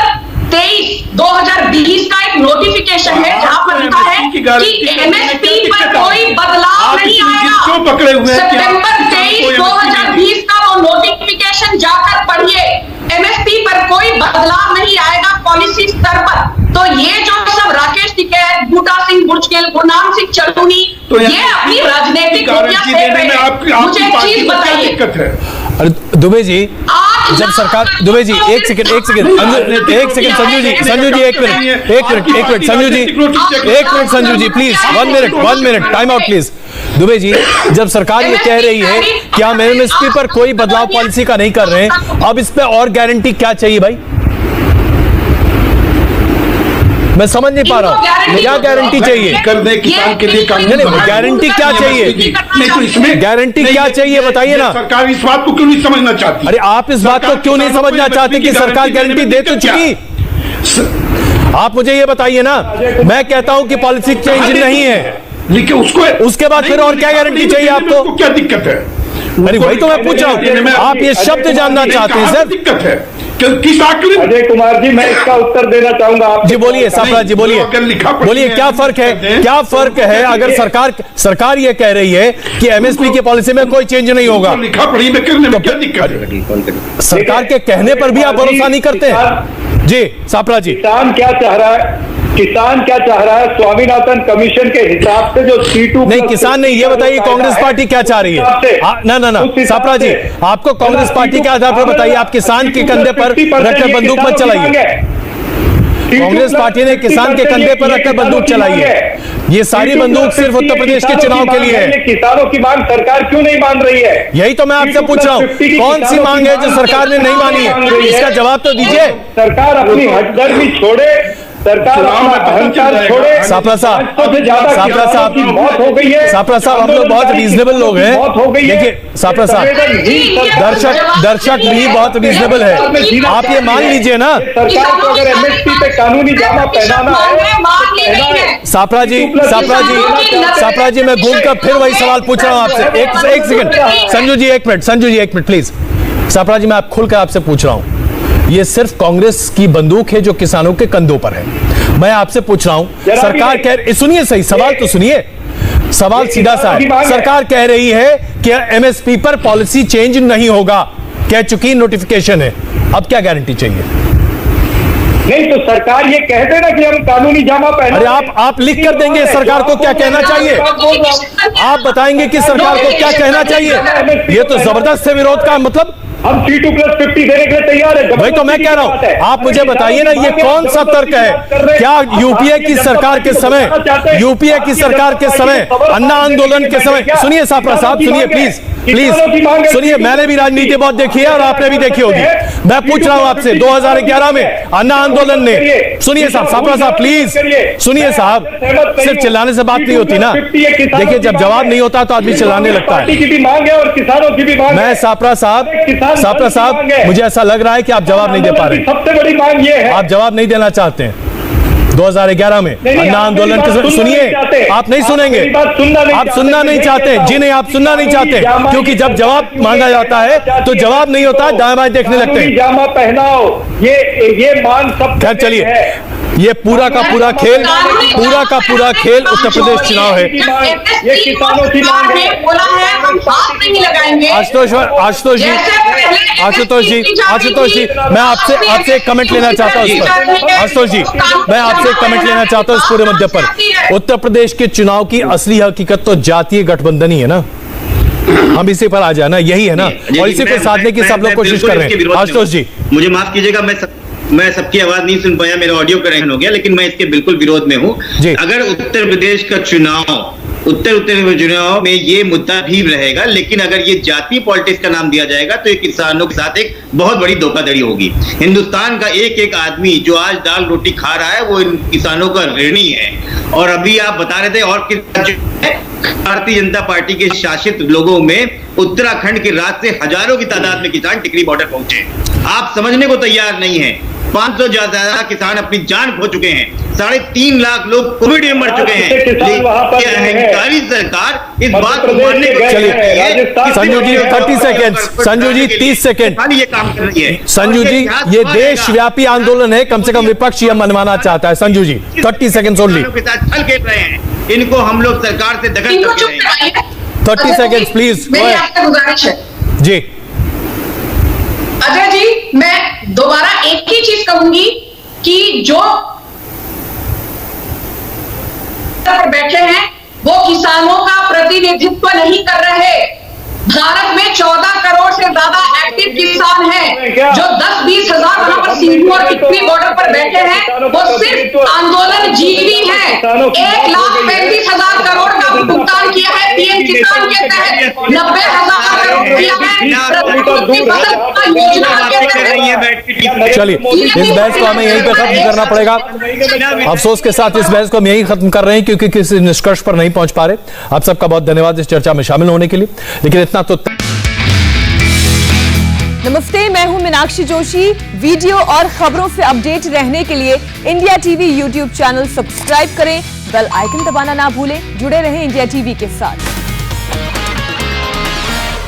23, 2020 का एक नोटिफिकेशन है जहां पर लिखा है कि कि एमएसपी पर कोई बदलाव नहीं आएगा। क्यों पकड़े हुए हैं? सितंबर 23, 2020 का वो नोटिफिकेशन जाकर पढ़िए। एमएसपी पर कोई बदलाव नहीं आएगा पॉलिसी स्तर पर। तो ये जो सब राकेश टिकैत, बूटा सिंह बुर्जगेल, गुरनाम सिंह चलूनी, तो ये अपनी राजनीतिक खुफिया फेंक रहे हैं। मुझे एक चीज बताइए, अरे दुबे जी, जब सरकार, दुबे जी एक सेकंड संजू जी, एक minute Sanju ji please, 1 minute time out please. Dubey ji, जब सरकार ये कह रही है कि हम एमएसपी पर कोई बदलाव पॉलिसी का नहीं कर रहे हैं, अब इस पे और गारंटी क्या चाहिए भाई? मैं समझ नहीं पा रहा हूँ, क्या गारंटी चाहिए? कर दे किसान के लिए कानून, गारंटी क्या चाहिए? नहीं तो इसमें गारंटी क्या चाहिए बताइए ना। सरकार इस बात को क्यों नहीं समझना चाहती? अरे आप इस बात को क्यों नहीं समझना चाहते कि सरकार गारंटी दे तो चुकी? आप मुझे ये बताइए ना। मैं कहता हूं कि पॉलिसी चेंज नहीं है, लेकिन उसके बाद फिर और क्या गारंटी चाहिए आपको? क्या दिक्कत है? अरे वही तो मैं पूछ रहा हूँ, आप ये शब्द जानना चाहते हैं सर? दिक्कत है किस आखिर? अजय कुमार जी, मैं इसका उत्तर देना चाहूंगा आप जी। बोलिए साफरा जी, बोलिए क्या फर्क है? क्या फर्क है अगर सरकार ये कह रही है कि एमएसपी की पॉलिसी में कोई चेंज नहीं होगा? लिखा पढ़ी में करने में क्या दिक्कत है? सरकार के कहने पर भी आप भरोसा नहीं करते हैं जी साफरा जी? किसान क्या चाह रहा है? स्वामीनाथन कमीशन के हिसाब से जो C2 नहीं, किसान नहीं, ये बताइए कांग्रेस पार्टी क्या चाह रही है? ना साफरा जी, आपको कांग्रेस पार्टी के आधार पर बताइए, आप किसान के कंधे पर रखकर बंदूक मत चलाइए। कांग्रेस पार्टी ने किसान के कंधे पर रखकर बंदूक चलाई है। ये सारी बंदूक सिर्फ उत्तर प्रदेश के चुनाव के लिए है। किसानों की मांग सरकार क्यों नहीं मान रही है? यही तो मैं आपसे पूछ रहा हूँ, कौन सी मांग है जो सरकार ने नहीं मानी है? इसका जवाब तो दीजिए। सरकार अपनी हटदर्मी छोड़े, सरकार अपना अहंकार छोड़े। साफरा साहब, मौत हो गई है। साफरा साहब, हम लोग बहुत रीजनेबल लोग हैं। मौत हो गई है। देखिए साफरा साहब, दर्शक भी बहुत रीजनेबल है, आप ये मान लीजिए ना। सरकार को अगर एमएसपी पे कानूनी जामा पहनाना है। साफरा जी, मैं घूमकर फिर वही सवाल पूछ रहा हूँ आपसे। एक सेकंड संजू जी, एक मिनट प्लीज। साफरा जी, मैं आप खुलकर आपसे पूछ रहा हूँ, ये सिर्फ कांग्रेस की बंदूक है जो किसानों के कंधों पर है। मैं आपसे पूछ रहा हूं, सरकार कह, सुनिए सही सवाल तो सुनिए, सवाल सीधा सा है। सरकार कह रही है कि एमएसपी पर पॉलिसी चेंज नहीं होगा, कह चुकी, नोटिफिकेशन है, अब क्या गारंटी चाहिए? नहीं तो सरकार ये कह देना कि हम कानूनी जामा पहने। अरे आप लिख कर देंगे सरकार को क्या कहना चाहिए? आप बताएंगे कि सरकार को क्या कहना चाहिए? ये तो जबरदस्त है विरोध का मतलब। हम C2+50 देने के लिए तैयार है। भाई तो मैं कह रहा हूं, आप मुझे बताइए ना, ये कौन सा तर्क है? क्या यूपीए की सरकार के समय अन्ना आंदोलन के समय, सुनिए साफरा साहब, सुनिए प्लीज सुनिए, मैंने भी राजनीति बहुत देखी है और आपने भी देखी होगी। मैं पूछ रहा हूं आपसे, 2011 में अन्ना आंदोलन ने, सुनिए साफरा साहब प्लीज सुनिए साहब, सिर्फ चिल्लाने से बात नहीं होती ना। देखिए जब जवाब नहीं होता तो आदमी चिल्लाने लगता है। मैं साफरा साहब, मुझे ऐसा लग रहा है कि आप जवाब नहीं दे पा रहे। सबसे बड़ी मांग ये है, आप जवाब नहीं देना चाहते हैं। 2011 में अन्ना आंदोलन के, सुनिए, आप नहीं सुनेंगे, आप सुनना नहीं चाहते जी, नहीं आप सुनना नहीं चाहते, क्योंकि जब जवाब मांगा जाता है तो जवाब नहीं होता, दाएं बाएं देखने लगते हैं। जामा पहनाओ, ये मांग सब। खैर चलिए, ये पूरा का पूरा खेल उत्तर प्रदेश चुनाव है। ये किसानों की मांग है। बोला है हम हाथ नहीं लगाएंगे। आशुतोष जी, मैं आपसे एक कमेंट लेना चाहता हूँ इस पर। आशुतोष जी, मैं आपसे एक कमेंट लेना चाहता हूँ इस पूरे मुद्दे पर। उत्तर प्रदेश के चुनाव की असली हकीकत तो जातीय गठबंधन ही है ना, हम इसी पर आ जाए ना, यही है ना, और इसी को साधने की सब लोग कोशिश कर रहे हैं। आशुतोष जी, मुझे माफ कीजिएगा, मैं सबकी आवाज नहीं सुन पाया, मेरा ऑडियो करेक्शन हो गया, लेकिन मैं इसके बिल्कुल विरोध में हूं। अगर उत्तर प्रदेश का चुनाव में ये मुद्दा भी रहेगा, लेकिन अगर ये जातीय पॉलिटिक्स का नाम दिया जाएगा तो ये किसानों के साथ एक बहुत बड़ी धोखाधड़ी होगी। हिंदुस्तान का एक एक आदमी जो आज दाल रोटी खा रहा है वो इन किसानों का ऋणी है। और अभी आप बता रहे थे, और भारतीय जनता पार्टी के शासित लोगों में उत्तराखंड के रात से हजारों की तादाद में किसान टिकरी बॉर्डर पहुंचे। आप समझने को तैयार नहीं है 500 ज्यादा किसान अपनी जान खो चुके हैं, 3.5 लाख लोग कोविड में मर चुके हैं। ये अहंकारी सरकार इस बात को मानने को चलिए संजू जी 30 सेकेंड, संजू जी 30 सेकेंड, ये काम कर रही है। संजू जी ये देशव्यापी आंदोलन है, कम से कम विपक्ष यह मनवाना चाहता है। संजू जी 30 सेकेंड ओनली। के साथ छल खेल रहे हैं, इनको हम लोग सरकार से दखल इनको करके चुप रहे हैं। कराइए। 30 सेकेंड प्लीज। मेरी आपसे गुजारिश है जी अजय जी, मैं दोबारा एक ही चीज कहूंगी कि जो पर बैठे हैं वो किसानों का प्रतिनिधित्व नहीं कर रहे। भारत में 14 करोड़ से ज्यादा एक्टिव किसान हैं, जो 10-20 हजार वहां पर सीधू और टिक्की बॉर्डर पर बैठे हैं, वो सिर्फ आंदोलन जीवी हैं। 1,35,000 करोड़ का भुगतान किया है पीएम किसान के तहत, 90,000 करोड़ किया है प्रधानमंत्री फसल बीमा योजना के तहत। चलिए इस बहस को हमें यहीं पे खत्म करना पड़ेगा। अफसोस के साथ इस बहस को हम यहीं खत्म कर रहे हैं क्योंकि किसी निष्कर्ष पर नहीं पहुंच पा रहे। आप सबका बहुत धन्यवाद इस चर्चा में शामिल होने के लिए। लेकिन इतना तो नमस्ते, मैं हूं मीनाक्षी जोशी। वीडियो और खबरों से अपडेट रहने के लिए India TV YouTube channel subscribe करें, बेल आइकन दबाना ना भूलें। जुड़े रहें इंडिया टीवी के साथ।